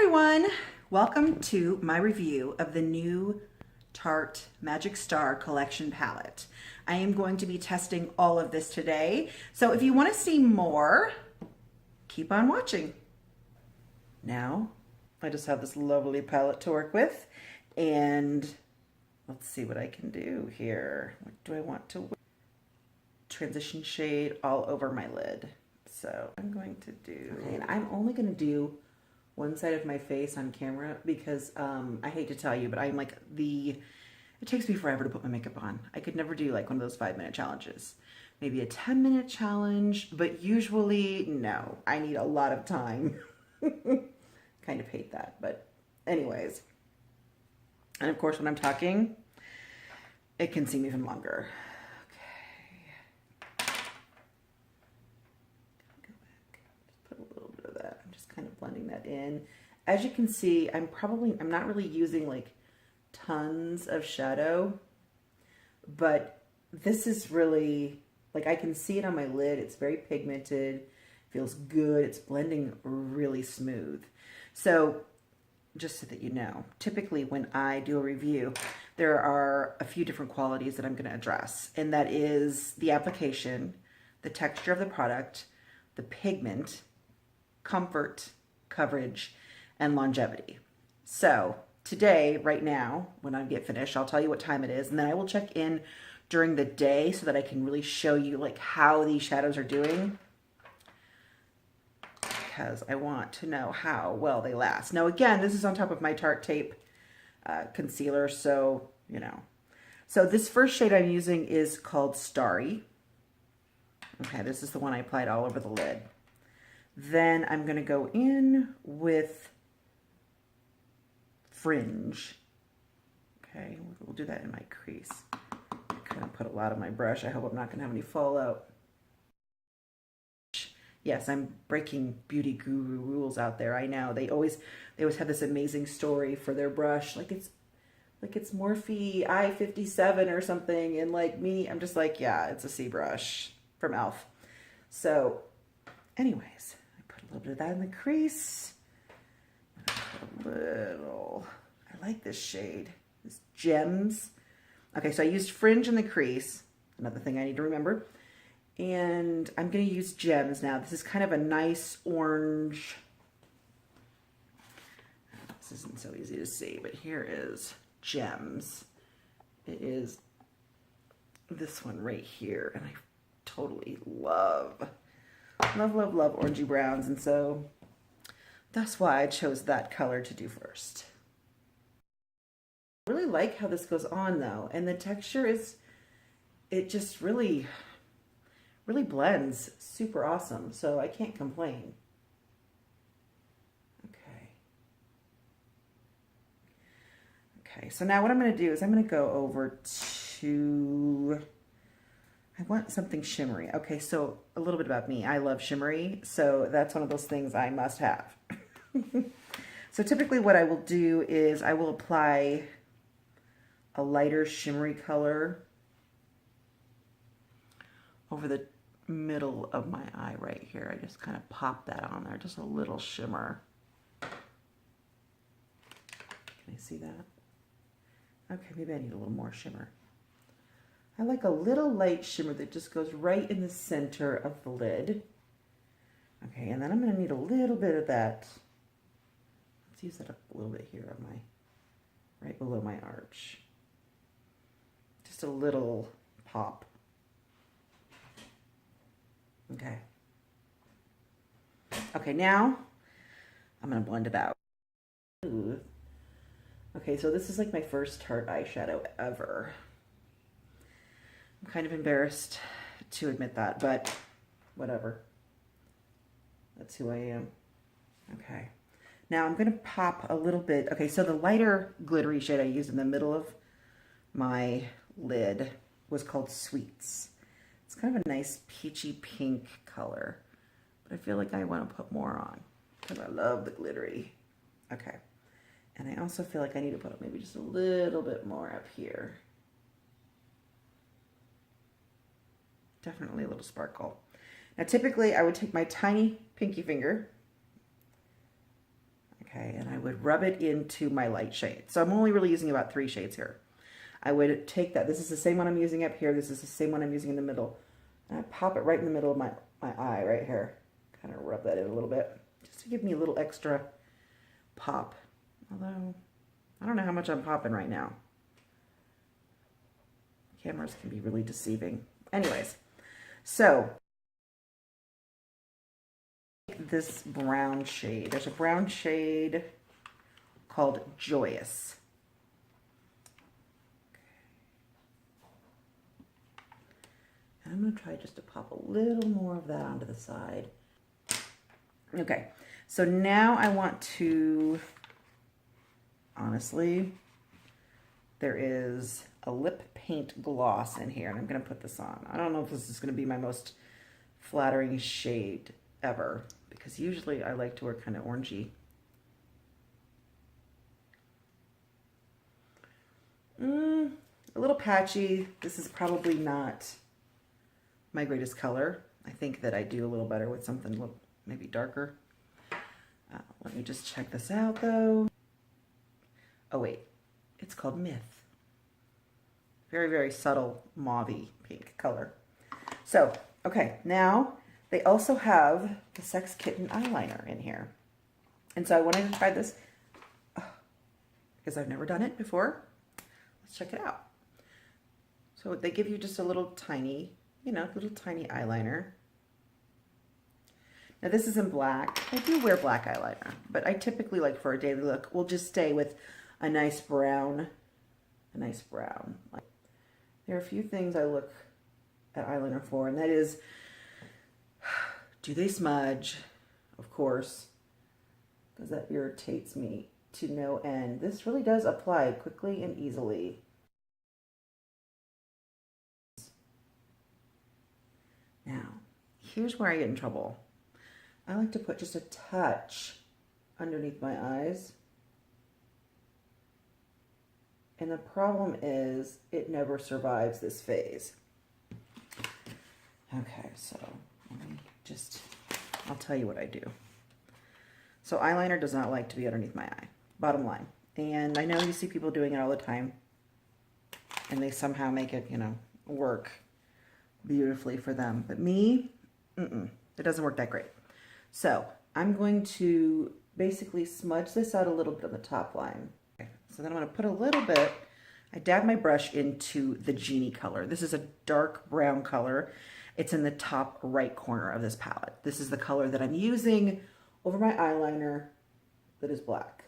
everyone, welcome to my review of the new Tarte Magic Star Collection palette. I am going to be testing all of this today, so if you want to see more, keep on watching. Now, I just have this lovely palette to work with, and let's see what I can do here. What do I want to wear? Transition shade all over my lid. So I'm going to do, and I'm only going to do one side of my face on camera because I hate to tell you, but I'm like it takes me forever to put my makeup on. I could never do like one of those 5-minute challenges. Maybe a 10-minute challenge, but usually no, I need a lot of time. Kind of hate that, but anyways. And of course, when I'm talking, it can seem even longer. Kind of blending that in. As you can see, I'm not really using like tons of shadow, but this is really, like, I can see it on my lid. It's very pigmented, feels good. It's blending really smooth. So just so that you know, typically when I do a review, there are a few different qualities that I'm going to address, and that is the application, the texture of the product, the pigment, comfort, coverage, and longevity. So today, right now, when I get finished, I'll tell you what time it is, and then I will check in during the day so that I can really show you like how these shadows are doing, because I want to know how well they last. Now again, this is on top of my Tarte Tape concealer, so you know. So this first shade I'm using is called Starry. Okay, this is the one I applied all over the lid. Then I'm going to go in with Fringe. Okay, we'll do that in my crease. I kind of put a lot on my brush. I hope I'm not going to have any fallout. Yes, I'm breaking beauty guru rules out there. I know. They always have this amazing story for their brush. Like it's Morphe I-57 or something. And like me, I'm just like, yeah, it's a C brush from e.l.f. So anyways, a little bit of that in the crease. A little, I like this shade, this Gems. Okay, so I used Fringe in the crease, another thing I need to remember. And I'm going to use Gems now. This is kind of a nice orange. This isn't so easy to see, but here is Gems. It is this one right here, and I totally love orangey browns, and so that's why I chose that color to do first. I really like how this goes on though, and the texture is, it just really blends super awesome, so I can't complain. Okay, so now what I'm going to do is I'm going to go over to, I want something shimmery. Okay, so a little bit about me. I love shimmery, so that's one of those things I must have. So typically what I will do is I will apply a lighter shimmery color over the middle of my eye right here. I just kind of pop that on there, just a little shimmer. Can I see that? Okay, maybe I need a little more shimmer. I like a little light shimmer that just goes right in the center of the lid. Okay, and then I'm going to need a little bit of that. Let's use that up a little bit here on my, right below my arch. Just a little pop. Okay. Okay, now I'm going to blend it out. Ooh. Okay, so this is like my first Tarte eyeshadow ever. I'm kind of embarrassed to admit that, but whatever. That's who I am. Okay. Now I'm going to pop a little bit. Okay, so the lighter glittery shade I used in the middle of my lid was called Sweets. It's kind of a nice peachy pink color, but I feel like I want to put more on because I love the glittery. Okay. And I also feel like I need to put maybe just a little bit more up here. Definitely a little sparkle. Now typically I would take my tiny pinky finger, okay, and I would rub it into my light shade. So I'm only really using about 3 shades here. I would take that. This is the same one I'm using up here. This is the same one I'm using in the middle. And I pop it right in the middle of my eye right here. Kind of rub that in a little bit just to give me a little extra pop. Although, I don't know how much I'm popping right now. Cameras can be really deceiving. Anyways, so this brown shade. There's a brown shade called Joyous. And I'm going to try just to pop a little more of that onto the side. Okay, so now I want to, honestly, there is a lip paint gloss in here, and I'm going to put this on. I don't know if this is going to be my most flattering shade ever, because usually I like to wear kind of orangey. A little patchy. This is probably not my greatest color. I think that I do a little better with something a little, maybe darker. Let me just check this out though. Oh wait, it's called Myth. Very, very subtle mauve-y pink color. So, okay, now they also have the Sex Kitten eyeliner in here. And so I wanted to try this because I've never done it before. Let's check it out. So they give you just a little tiny, little tiny eyeliner. Now this is in black. I do wear black eyeliner, but I typically, like for a daily look, will just stay with a nice brown. There are a few things I look at eyeliner for, and that is, do they smudge? Of course, because that irritates me to no end. This really does apply quickly and easily. Now, here's where I get in trouble. I like to put just a touch underneath my eyes. And the problem is it never survives this phase. Okay, so let me I'll tell you what I do. So eyeliner does not like to be underneath my eye, bottom line. And I know you see people doing it all the time, and they somehow make it, work beautifully for them. But me, it doesn't work that great. So I'm going to basically smudge this out a little bit on the top line. Okay, so then I'm going to put a little bit, I dab my brush into the Genie color. This is a dark brown color. It's in the top right corner of this palette. This is the color that I'm using over my eyeliner that is black.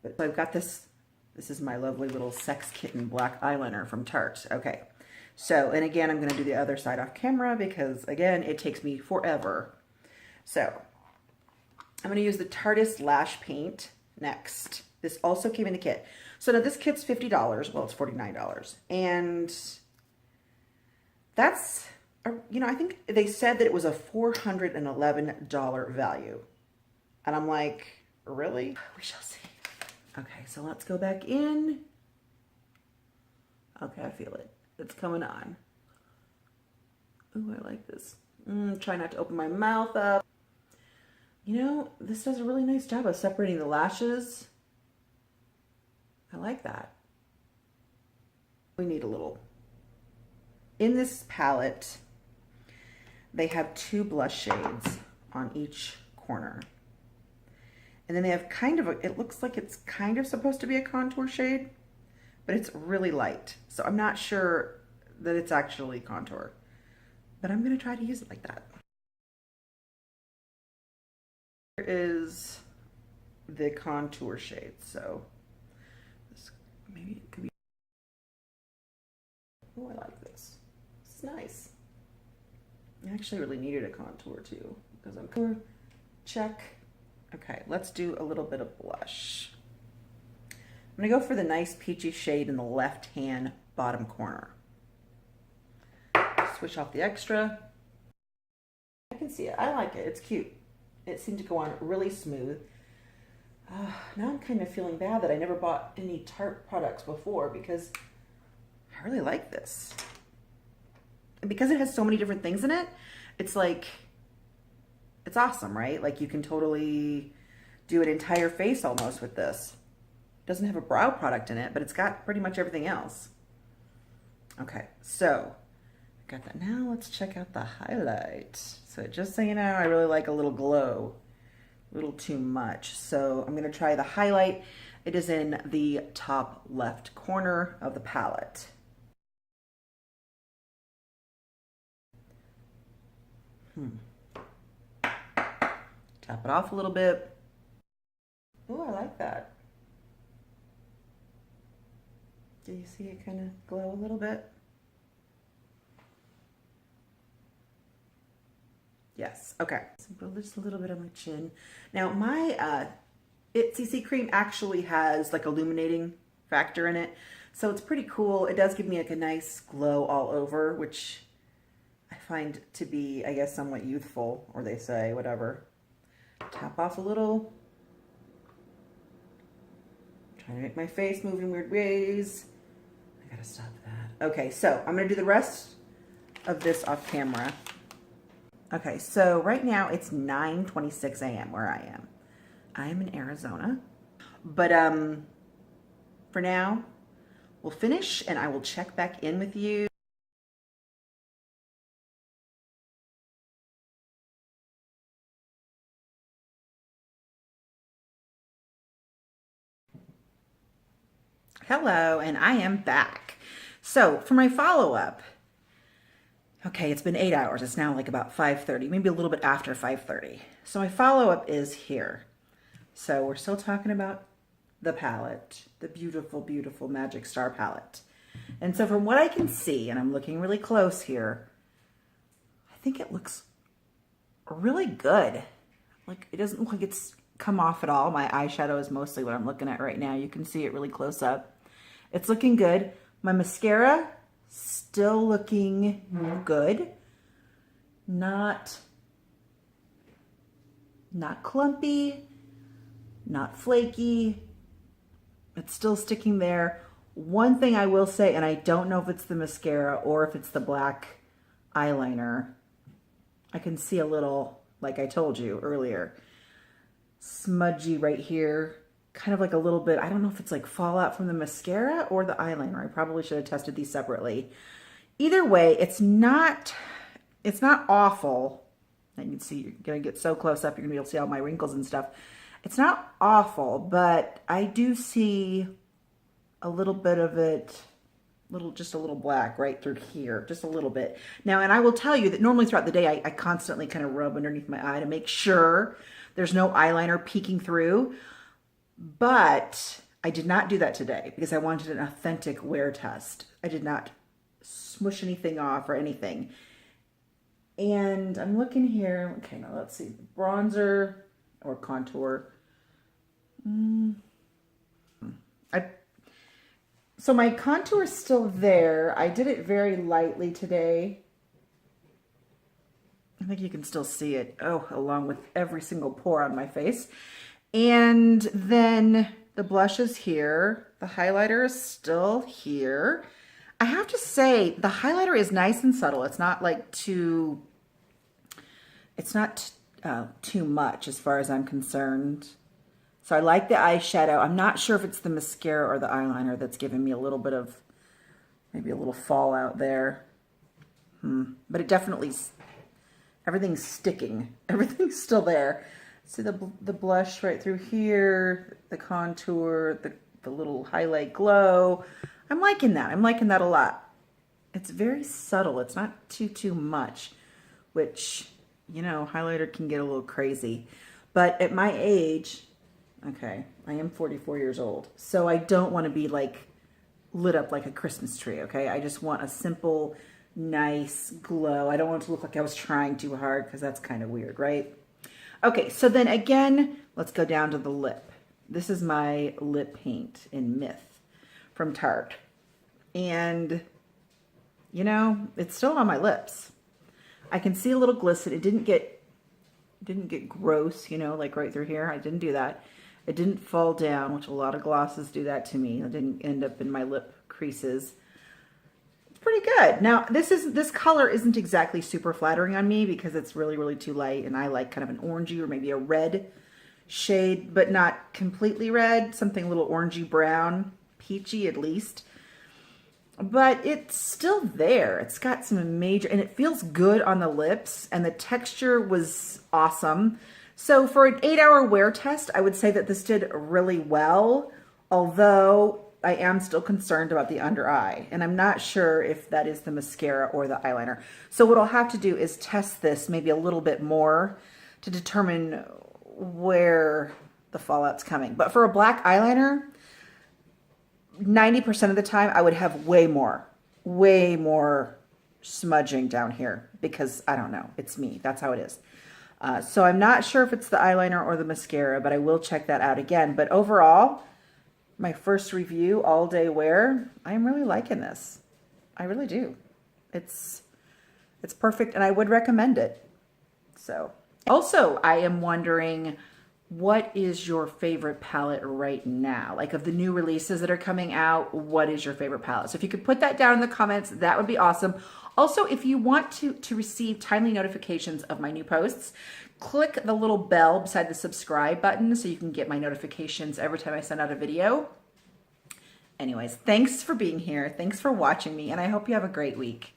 But so I've got this is my lovely little Sex Kitten black eyeliner from Tarte. Okay, so, and again, I'm going to do the other side off camera because, again, it takes me forever. So I'm going to use the Tarte Lash Paint next. This also came in the kit. So now this kit's $50. Well, it's $49. And that's, I think they said that it was a $411 value. And I'm like, really? We shall see. Okay, so let's go back in. Okay, I feel it. It's coming on. Ooh, I like this. Try not to open my mouth up. This does a really nice job of separating the lashes. I like that. We need a little. In this palette, they have 2 blush shades on each corner. And then they have kind of it looks like it's kind of supposed to be a contour shade, but it's really light. So I'm not sure that it's actually contour, but I'm going to try to use it like that. Here is the contour shade. So this, maybe it could be, oh, I like this. It's nice. I actually really needed a contour too, because I'm contour, check. Okay, let's do a little bit of blush. I'm gonna go for the nice peachy shade in the left-hand bottom corner. Switch off the extra. I can see it, I like it, it's cute. It seemed to go on really smooth. Now I'm kind of feeling bad that I never bought any Tarte products before because I really like this. And because it has so many different things in it, it's like, it's awesome, right? Like you can totally do an entire face almost with this. It doesn't have a brow product in it, but it's got pretty much everything else. Okay, so I got that. Now let's check out the highlight. So just so you know, I really like a little glow, a little too much. So I'm gonna try the highlight. It is in the top left corner of the palette. Tap it off a little bit. Oh, I like that. Do you see it kind of glow a little bit? Yes, okay. So just a little bit on my chin. Now my CC cream actually has like illuminating factor in it. So it's pretty cool. It does give me like a nice glow all over, which I find to be, I guess, somewhat youthful, or they say, whatever. Tap off a little. Trying to make my face move in weird ways. I gotta stop that. Okay, so I'm gonna do the rest of this off camera. Okay, so right now it's 9:26 a.m. where I am. I am in Arizona, but for now, we'll finish and I will check back in with you. Hello, and I am back. So for my follow-up, okay, it's been 8 hours. It's now like about 5:30, maybe a little bit after 5:30. So my follow-up is here. So we're still talking about the palette, the beautiful, beautiful Magic Star palette. And so from what I can see, and I'm looking really close here, I think it looks really good. Like, it doesn't look like it's come off at all. My eyeshadow is mostly what I'm looking at right now. You can see it really close up. It's looking good. My mascara, still looking good. Not clumpy, not flaky. It's still sticking there. One thing I will say, and I don't know if it's the mascara or if it's the black eyeliner, I can see a little, like I told you earlier, smudgy right here. Kind of like a little bit, I don't know if it's like fallout from the mascara or the eyeliner. I probably should have tested these separately. Either way, it's not awful. And you can see, you're gonna get so close up, you're gonna be able to see all my wrinkles and stuff. It's not awful, but I do see a little bit of it, just a little black right through here, just a little bit. Now, and I will tell you that normally throughout the day, I constantly kind of rub underneath my eye to make sure there's no eyeliner peeking through. But I did not do that today because I wanted an authentic wear test. I did not smush anything off or anything. And I'm looking here. Okay, now let's see. Bronzer or contour. So my contour is still there. I did it very lightly today. I think you can still see it. Oh, along with every single pore on my face. And then the blush is here. The highlighter is still here. I have to say, the highlighter is nice and subtle. It's not like too much as far as I'm concerned. So I like the eyeshadow. I'm not sure if it's the mascara or the eyeliner that's giving me a little bit of, maybe a little fallout there. But it definitely, everything's sticking. Everything's still there. See the blush right through here, the contour, the little highlight glow. I'm liking that. I'm liking that a lot. It's very subtle. It's not too much, which, you know, highlighter can get a little crazy. But at my age, okay, I am 44 years old, so I don't want to be like lit up like a Christmas tree, okay? I just want a simple, nice glow. I don't want it to look like I was trying too hard because that's kind of weird, right? Okay, so then again, let's go down to the lip. This is my lip paint in Myth from Tarte. And, you know, it's still on my lips. I can see a little glisten. It didn't get gross, you know, like right through here. I didn't do that. It didn't fall down, which a lot of glosses do that to me. It didn't end up in my lip creases. Pretty good. Now this color isn't exactly super flattering on me because it's really too light, and I like kind of an orangey or maybe a red shade, but not completely red, something a little orangey brown, peachy at least. But it's still there. It's got some major, and it feels good on the lips, and the texture was awesome. So for an 8-hour wear test, I would say that this did really well, although I am still concerned about the under eye, and I'm not sure if that is the mascara or the eyeliner. So what I'll have to do is test this maybe a little bit more to determine where the fallout's coming. But for a black eyeliner, 90% of the time I would have way more smudging down here because I don't know, it's me, that's how it is. So I'm not sure if it's the eyeliner or the mascara, but I will check that out again. But overall, my first review, all day wear, I'm really liking this. I really do. It's perfect, and I would recommend it. So also, I am wondering, what is your favorite palette right now? Like, of the new releases that are coming out, what is your favorite palette? So if you could put that down in the comments, that would be awesome. Also, if you want to receive timely notifications of my new posts, click the little bell beside the subscribe button so you can get my notifications every time I send out a video. Anyways, thanks for being here. Thanks for watching me, and I hope you have a great week.